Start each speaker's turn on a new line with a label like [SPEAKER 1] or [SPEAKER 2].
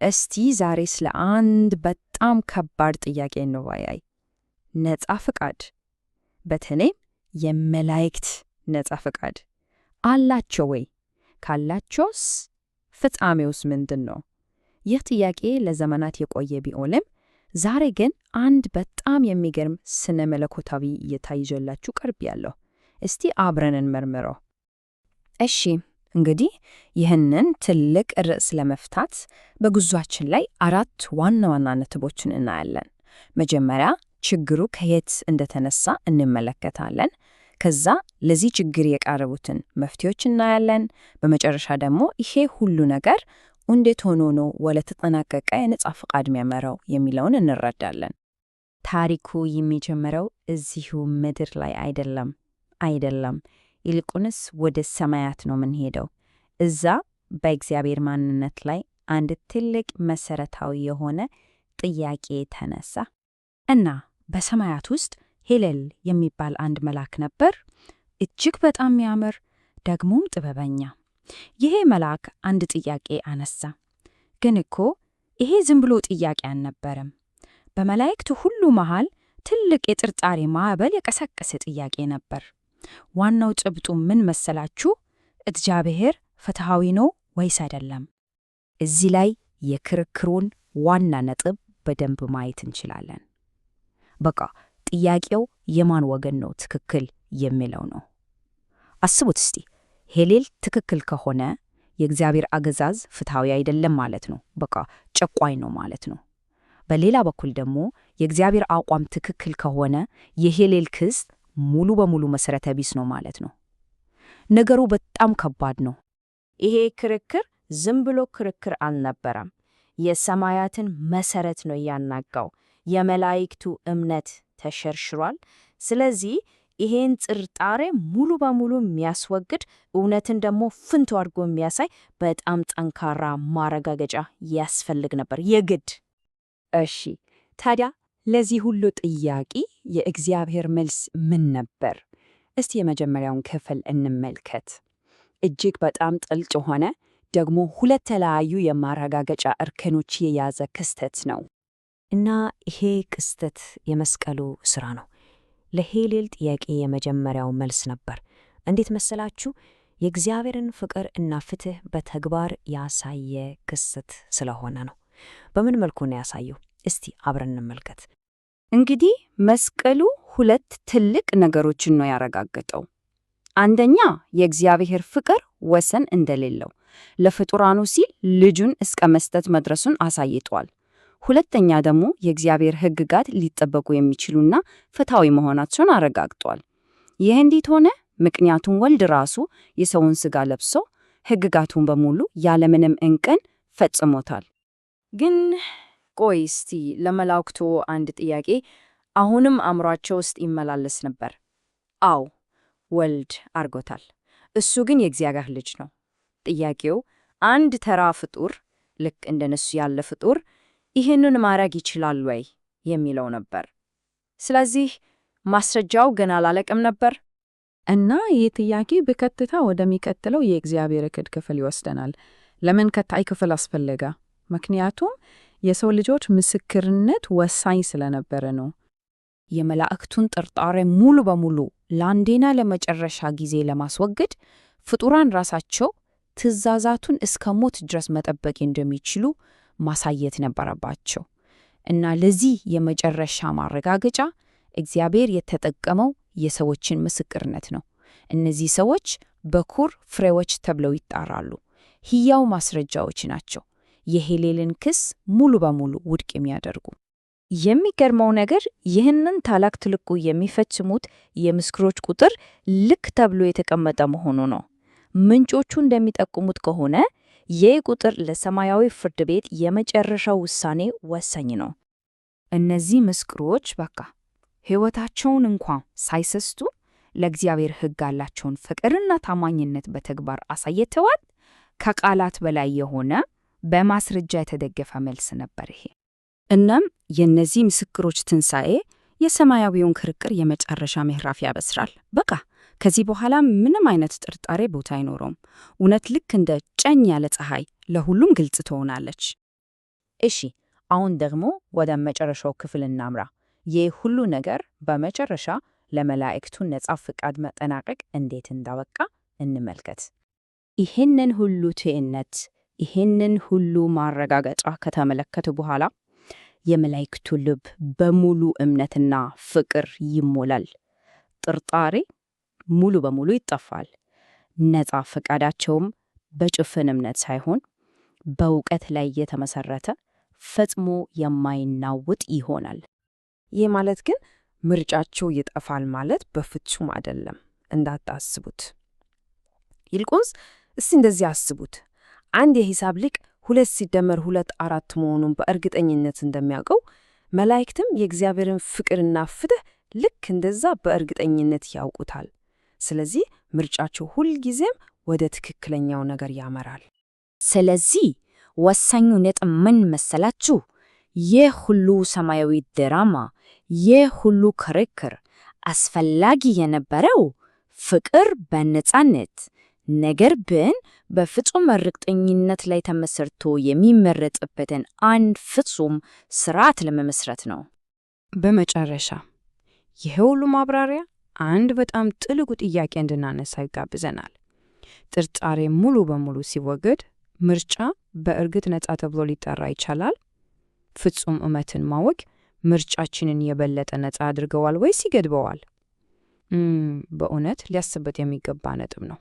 [SPEAKER 1] እስቲ ዛሬ ስለ አንድ በጣም ከባድ ጥያቄ እንወያይ። ነፃ ፍቃድ፣ በተለይም የመላእክት ነፃ ፍቃድ አላቸው ወይ? ካላቸውስ ፍጻሜውስ ምንድን ነው? ይህ ጥያቄ ለዘመናት የቆየ ቢሆንም ዛሬ ግን አንድ በጣም የሚገርም ስነ መለኮታዊ እይታ ይዤላችሁ ቀርቤያለሁ። እስቲ አብረን እንመርምረው። እሺ እንግዲህ ይህንን ትልቅ ርዕስ ለመፍታት በጉዟችን ላይ 4 ዋና ዋና ነጥቦችን እናያለን። መጀመሪያ ችግሩ ከየት እንደተነሳ እንመለከታለን። ከዛ ለዚህ ችግር የቀረቡትን መፍትሄዎች እናያለን። በመጨረሻ ደግሞ ይሄ ሁሉ ነገር እንዴት ሆኖ ነው ወደ ተጠናቀቀ የነፃ ፈቃድ የሚያመራው የሚለውን እንረዳለን። ታሪኩ የሚጀምረው እዚሁ ምድር ላይ አይደለም። ይልቁንስ ወደ ሰማያት ነው የምንሄደው። እዛ በእግዚአብሔር ማንነት ላይ አንድ ትልቅ መሰረታዊ የሆነ ጥያቄ ተነሳ እና በሰማያት ውስጥ ሄሌል የሚባል አንድ መልአክ ነበር። እጅግ በጣም የሚያምር ደግሞም ጥበበኛ። ይሄ መልአክ አንድ ጥያቄ አነሳ። ግን እኮ ይሄ ዝም ብሎ ጥያቄ አልነበረም። በመላእክቱ ሁሉ መሃል ትልቅ የጥርጣሬ ማዕበል የቀሰቀሰ ጥያቄ ነበር። ዋናው ጭብጡ ምን መሰላችሁ? እግዚአብሔር ፍትሐዊ ነው ወይስ አይደለም? እዚህ ላይ የክርክሩን ዋና ነጥብ በደንብ ማየት እንችላለን። በቃ ጥያቄው የማን ወገን ነው ትክክል የሚለው ነው። አስቡት እስቲ፣ ሄሌል ትክክል ከሆነ የእግዚአብሔር አገዛዝ ፍትሐዊ አይደለም ማለት ነው። በቃ ጨቋኝ ነው ማለት ነው። በሌላ በኩል ደግሞ የእግዚአብሔር አቋም ትክክል ከሆነ የሄሌል ክስ ሙሉ በሙሉ መሰረተ ቢስ ነው ማለት ነው። ነገሩ በጣም ከባድ ነው። ይሄ ክርክር ዝም ብሎ ክርክር አልነበረም። የሰማያትን መሰረት ነው ያናጋው። የመላእክቱ እምነት ተሸርሽሯል። ስለዚህ ይሄን ጥርጣሬ ሙሉ በሙሉ የሚያስወግድ እውነትን ደግሞ ፍንቶ አድርጎ የሚያሳይ በጣም ጠንካራ ማረጋገጫ ያስፈልግ ነበር የግድ። እሺ ታዲያ ለዚህ ሁሉ ጥያቄ የእግዚአብሔር መልስ ምን ነበር? እስቲ የመጀመሪያውን ክፍል እንመልከት። እጅግ በጣም ጥልቅ ሆነ ደግሞ 2 የተለያዩ የማረጋገጫ እርከኖች የያዘ ክስተት ነው። እና ይሄ ክስተት የመስቀሉ ሥራ ነው። ለሄሌል ጥያቄ የመጀመሪያው መልስ ነበር። እንዴት መሰላችሁ? የእግዚአብሔርን ፍቅር እና ፍትሕ በተግባር ያሳየ ክስተት ስለሆነ ነው። በምን መልኩ ነው ያሳየው? እስቲ አብረን እንመልከት። እንግዲህ መስቀሉ 2 ትልቅ ነገሮችን ነው ያረጋገጠው። አንደኛ የእግዚአብሔር ፍቅር ወሰን እንደሌለው ለፍጡራኑ ሲል ልጁን እስከ መስጠት መድረሱን አሳይቷል። ሁለተኛ ደግሞ የእግዚአብሔር ሕግጋት ሊጠበቁ የሚችሉና ፍትሐዊ መሆናቸውን አረጋግጧል። ይህ እንዴት ሆነ? ምክንያቱም ወልድ ራሱ የሰውን ሥጋ ለብሶ ሕግጋቱን በሙሉ ያለምንም እንከን ፈጽሞታል። ግን ቆይ እስቲ ለመላእክቱ አንድ ጥያቄ አሁንም አእምሯቸው ውስጥ ይመላለስ ነበር። አዎ ወልድ አርጎታል። እሱ ግን የእግዚአብሔር ልጅ ነው። ጥያቄው አንድ ተራ ፍጡር ልክ እንደነሱ ያለ ፍጡር ይህንን ማድረግ ይችላል ወይ የሚለው ነበር። ስለዚህ ማስረጃው ገና አላለቀም ነበር።
[SPEAKER 2] እና ይህ ጥያቄ በቀጥታ ወደሚቀጥለው የእግዚአብሔር ዕቅድ ክፍል ይወስደናል። ለምን ቀጣይ ክፍል አስፈለገ? ምክንያቱም የሰው ልጆች ምስክርነት ወሳኝ ስለነበረ ነው። የመላእክቱን ጥርጣሬ ሙሉ በሙሉ ለአንዴና ለመጨረሻ ጊዜ ለማስወገድ ፍጡራን ራሳቸው ትእዛዛቱን እስከ ሞት ድረስ መጠበቅ እንደሚችሉ ማሳየት ነበረባቸው። እና ለዚህ የመጨረሻ ማረጋገጫ እግዚአብሔር የተጠቀመው የሰዎችን ምስክርነት ነው። እነዚህ ሰዎች በኩር ፍሬዎች ተብለው ይጣራሉ። ሕያው ማስረጃዎች ናቸው፣ የሄሌልን ክስ ሙሉ በሙሉ ውድቅ የሚያደርጉ። የሚገርመው ነገር ይህንን ታላቅ ተልዕኮ የሚፈጽሙት የምስክሮች ቁጥር ልክ ተብሎ የተቀመጠ መሆኑ ነው። ምንጮቹ እንደሚጠቁሙት ከሆነ ይህ ቁጥር ለሰማያዊ ፍርድ ቤት የመጨረሻው ውሳኔ ወሳኝ ነው። እነዚህ ምስክሮች በቃ ሕይወታቸውን እንኳን ሳይሰስቱ ለእግዚአብሔር ሕግ ያላቸውን ፍቅርና ታማኝነት በተግባር አሳይተዋል። ከቃላት በላይ የሆነ በማስረጃ የተደገፈ መልስ ነበር ይሄ። እናም የእነዚህ ምስክሮች ትንሣኤ የሰማያዊውን ክርክር የመጨረሻ ምዕራፍ ያበስራል። በቃ ከዚህ በኋላ ምንም አይነት ጥርጣሬ ቦታ አይኖረውም። እውነት ልክ እንደ ጨኝ ያለ ፀሐይ ለሁሉም ግልጽ ትሆናለች።
[SPEAKER 1] እሺ፣ አሁን ደግሞ ወደ መጨረሻው ክፍል እናምራ። ይህ ሁሉ ነገር በመጨረሻ ለመላእክቱ ነፃ ፍቃድ መጠናቀቅ እንዴት እንዳበቃ እንመልከት። ይህንን ሁሉ ትዕይንት፣ ይህንን ሁሉ ማረጋገጫ ከተመለከቱ በኋላ የመላእክቱ ልብ በሙሉ እምነትና ፍቅር ይሞላል። ጥርጣሬ ሙሉ በሙሉ ይጠፋል። ነፃ ፈቃዳቸውም በጭፍን እምነት ሳይሆን በእውቀት ላይ የተመሰረተ ፈጽሞ የማይናወጥ ይሆናል።
[SPEAKER 3] ይህ ማለት ግን ምርጫቸው ይጠፋል ማለት በፍጹም አይደለም፣ እንዳታስቡት። ይልቁንስ እስቲ እንደዚህ አስቡት። አንድ የሂሳብ ሊቅ 2 ሲደመር 2 4 መሆኑን በእርግጠኝነት እንደሚያውቀው መላእክትም የእግዚአብሔርን ፍቅርና ፍትሕ ልክ እንደዛ በእርግጠኝነት ያውቁታል። ስለዚህ ምርጫቸው ሁልጊዜም ወደ ትክክለኛው ነገር ያመራል።
[SPEAKER 1] ስለዚህ ወሳኙ ነጥብ ምን መሰላችሁ? ይህ ሁሉ ሰማያዊ ድራማ፣ ይህ ሁሉ ክርክር አስፈላጊ የነበረው ፍቅር በነፃነት ነገር ግን በፍጹም እርግጠኝነት ላይ ተመስርቶ የሚመረጥበትን አንድ ፍጹም ስርዓት ለመመስረት ነው።
[SPEAKER 3] በመጨረሻ ይህ ሁሉ ማብራሪያ አንድ በጣም ጥልቁ ጥያቄ እንድናነሳ ይጋብዘናል። ጥርጣሬ ሙሉ በሙሉ ሲወገድ ምርጫ በእርግጥ ነፃ ተብሎ ሊጠራ ይቻላል? ፍጹም እውነትን ማወቅ ምርጫችንን የበለጠ ነፃ አድርገዋል ወይስ ይገድበዋል? በእውነት ሊያስበት የሚገባ ነጥብ ነው።